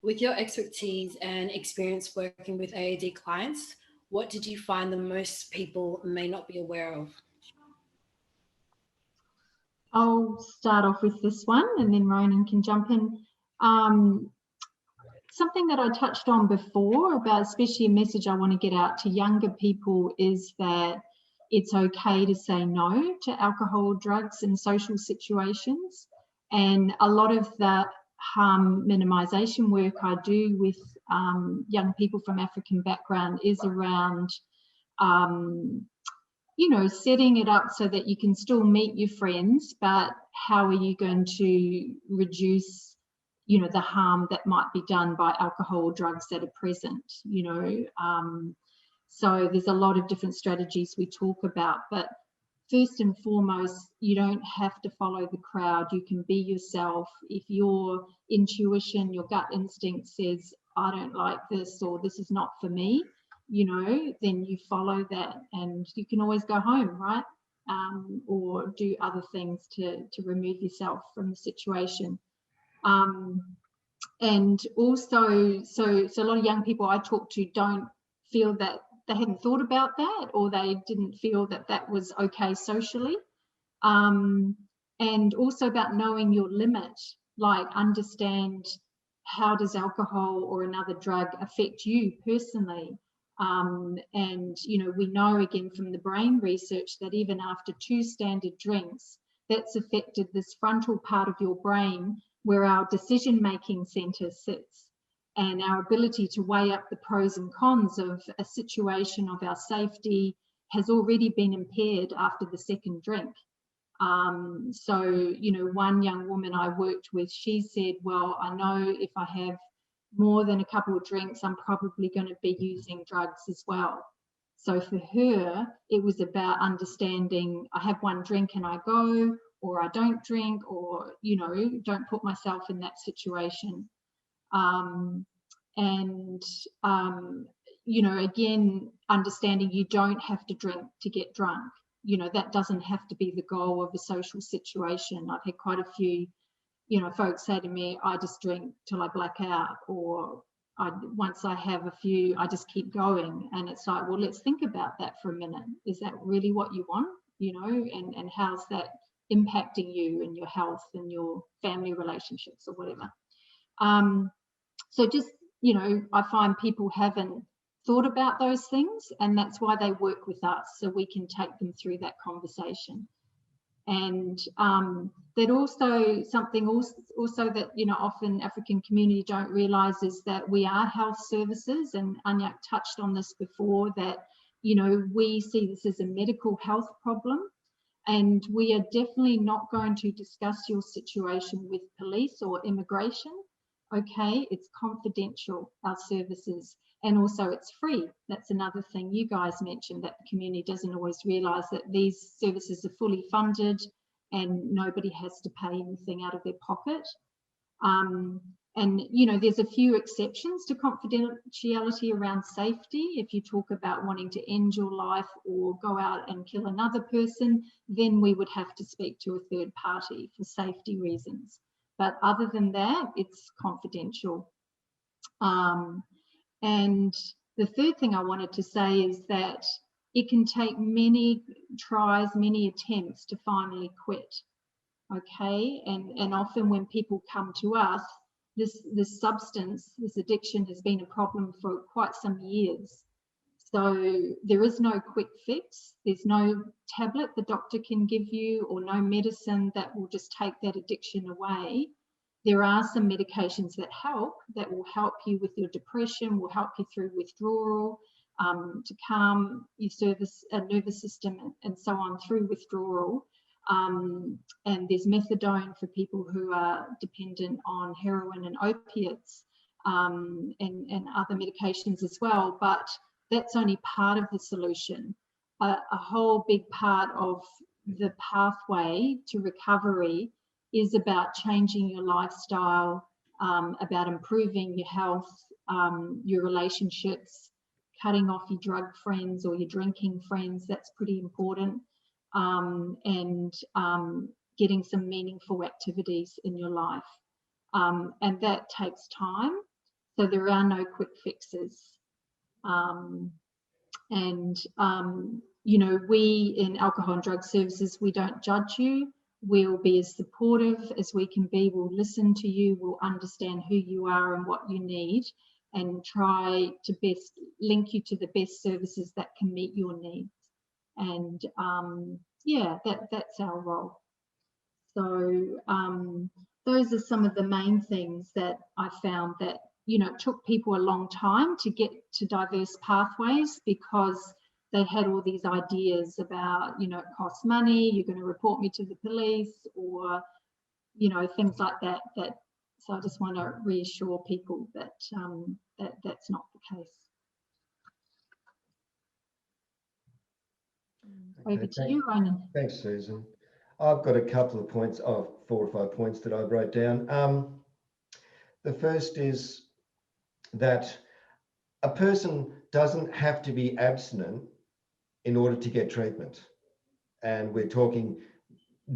With your expertise and experience working with AAD clients, what did you find the most people may not be aware of? I'll start off with this one and then Ronan can jump in. Something that I touched on before about, especially a message I want to get out to younger people, is that it's okay to say no to alcohol, drugs in social situations. And a lot of the harm minimisation work I do with young people from African background is around you know, setting it up so that you can still meet your friends, but how are you going to reduce, you know, the harm that might be done by alcohol or drugs that are present, you know. So there's a lot of different strategies we talk about, but first and foremost, you don't have to follow the crowd. You can be yourself. If your intuition, your gut instinct says, I don't like this, or this is not for me, you know, then you follow that, and you can always go home, right? Or do other things to remove yourself from the situation. And also, so a lot of young people I talk to don't feel that they hadn't thought about that, or they didn't feel that that was okay socially. And also about knowing your limit, like understand, how does alcohol or another drug affect you personally? And, you know, we know again from the brain research that even after 2 standard drinks, that's affected this frontal part of your brain where our decision-making centre sits, and our ability to weigh up the pros and cons of a situation of our safety has already been impaired after the 2nd drink. So, you know, one young woman I worked with, she said, well, I know if I have more than a couple of drinks, I'm probably going to be using drugs as well. So for her, it was about understanding, I have 1 drink and I go, or I don't drink, or, you know, don't put myself in that situation. You know, again, understanding you don't have to drink to get drunk. You know, that doesn't have to be the goal of a social situation. I've had quite a few, you know, folks say to me, I just drink till I black out, or once I have a few, I just keep going. And it's like, well, let's think about that for a minute. Is that really what you want? You know, and how's that impacting you and your health and your family relationships or whatever? So just, you know, I find people haven't thought about those things, and that's why they work with us, so we can take them through that conversation. And that also, something also that, you know, often African community don't realise is that we are health services, and Anyak touched on this before, that, you know, we see this as a medical health problem, and we are definitely not going to discuss your situation with police or immigration. Okay, it's confidential, our services, and also it's free. That's another thing you guys mentioned, that the community doesn't always realise that these services are fully funded and nobody has to pay anything out of their pocket. And, you know, there's a few exceptions to confidentiality around safety. If you talk about wanting to end your life or go out and kill another person, then we would have to speak to a third party for safety reasons. But other than that, it's confidential. And the third thing I wanted to say is that it can take many tries, many attempts to finally quit. Okay, and often when people come to us, this substance, this addiction has been a problem for quite some years. So there is no quick fix. There's no tablet the doctor can give you, or no medicine that will just take that addiction away. There are some medications that will help you with your depression, will help you through withdrawal, to calm your nervous system and so on through withdrawal. And there's methadone for people who are dependent on heroin and opiates, and other medications as well. But that's only part of the solution. A whole big part of the pathway to recovery is about changing your lifestyle, about improving your health, your relationships, cutting off your drug friends or your drinking friends. That's pretty important. And getting some meaningful activities in your life. And that takes time. So there are no quick fixes. You know, we in Alcohol and Drug Services, we don't judge you. We'll be as supportive as we can be. We'll listen to you. We'll understand who you are and what you need, and try to best link you to the best services that can meet your needs. And yeah, that's our role. So those are some of the main things that I found that, you know, it took people a long time to get to diverse pathways, because they had all these ideas about, you know, it costs money, you're going to report me to the police, or, you know, things like that. So I just want to reassure people that that's not the case. Okay, over to you, Ronan. Thanks, Susan. I've got a couple of points, 4 or 5 points that I wrote down. The first is that a person doesn't have to be abstinent in order to get treatment. And we're talking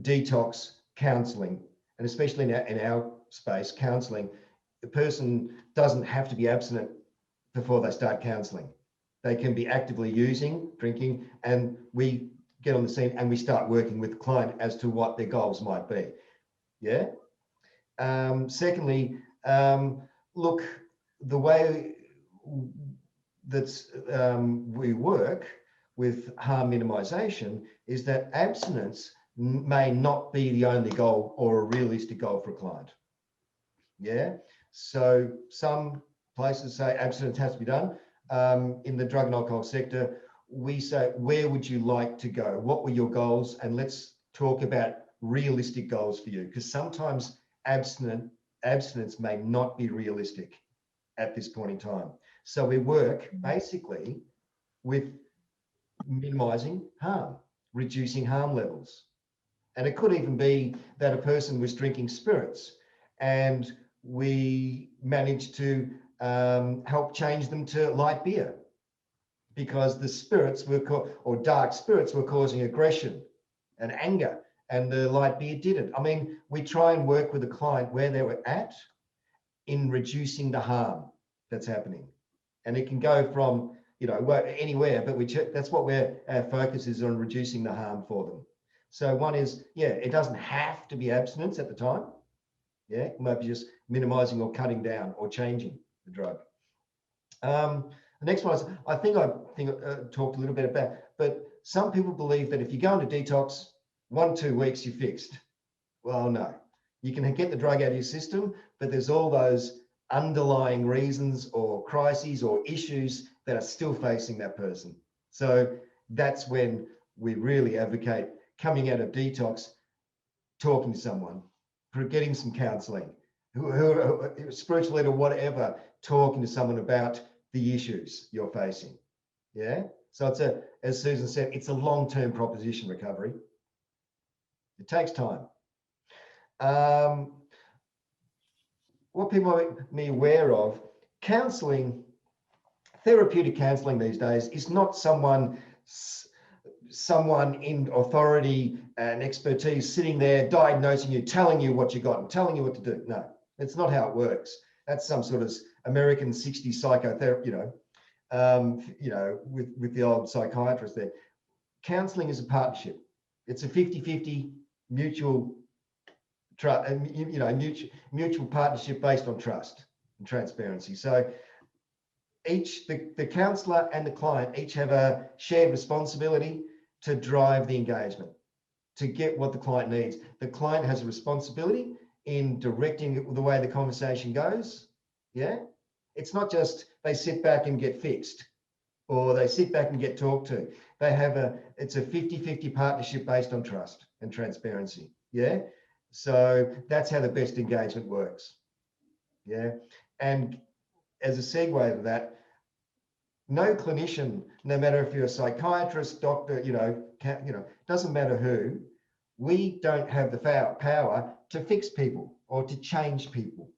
detox counselling, and especially in our space, counselling, the person doesn't have to be abstinent before they start counselling. They can be actively using, drinking, and we get on the scene and we start working with the client as to what their goals might be. Yeah. Secondly, look, the way that we work with harm minimisation is that abstinence may not be the only goal or a realistic goal for a client. Yeah. So some places say abstinence has to be done. In the drug and alcohol sector, we say, where would you like to go? What were your goals? And let's talk about realistic goals for you, because sometimes abstinence may not be realistic at this point in time. So we work basically with minimising harm, reducing harm levels. And it could even be that a person was drinking spirits and we managed to help change them to light beer, because the spirits were, or dark spirits were causing aggression and anger, and the light beer didn't. I mean, we try and work with the client where they were at in reducing the harm that's happening. And it can go from, you know, anywhere, but that's what our focus is on, reducing the harm for them. So one is, yeah, it doesn't have to be abstinence at the time. Yeah, it might be just minimising or cutting down or changing the drug. The next one is, I think I talked a little bit about, but some people believe that if you go into detox, 1-2 weeks, you're fixed. Well, no, you can get the drug out of your system, but there's all those underlying reasons or crises or issues that are still facing that person. So that's when we really advocate coming out of detox, talking to someone, getting some counselling, spiritual leader, whatever, talking to someone about the issues you're facing. Yeah. So it's as Susan said, it's a long-term proposition, recovery. It takes time. What people make me aware of, counselling, therapeutic counselling these days is not someone in authority and expertise sitting there diagnosing you, telling you what you got and telling you what to do. No, it's not how it works. That's some sort of American 60s psychotherapy, with the old psychiatrist there. Counselling is a partnership. It's a 50-50 mutual trust, mutual partnership based on trust and transparency. So the counsellor and the client each have a shared responsibility to drive the engagement, to get what the client needs. The client has a responsibility in directing the way the conversation goes. Yeah, it's not just they sit back and get fixed, or they sit back and get talked to. They have it's a 50-50 partnership based on trust and transparency. Yeah, so that's how the best engagement works. Yeah, and as a segue to that, no clinician, no matter if you're a psychiatrist, doctor, doesn't matter who, we don't have the power to fix people or to change people.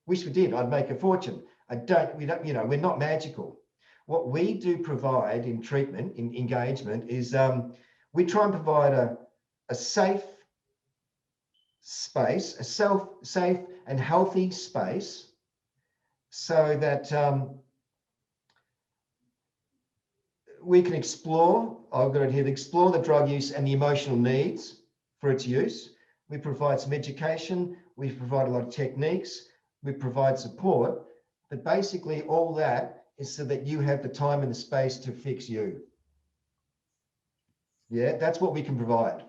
Wish we did, I'd make a fortune. We're not magical. What we do provide in treatment, in engagement, is we try and provide a safe space, a safe and healthy space so that we can explore, I've got it here, to explore the drug use and the emotional needs for its use. We provide some education, we provide a lot of techniques, we provide support, but basically all that is so that you have the time and the space to fix you. Yeah, that's what we can provide.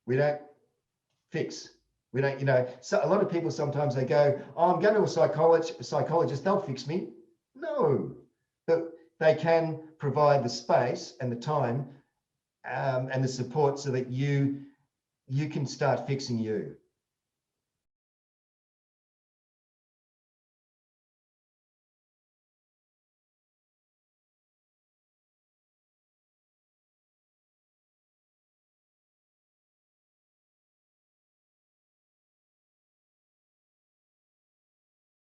We don't fix. We don't, you know, so a lot of people sometimes they go, oh, I'm going to a psychologist, they'll fix me. No, but they can provide the space and the time and the support so that you can start fixing you.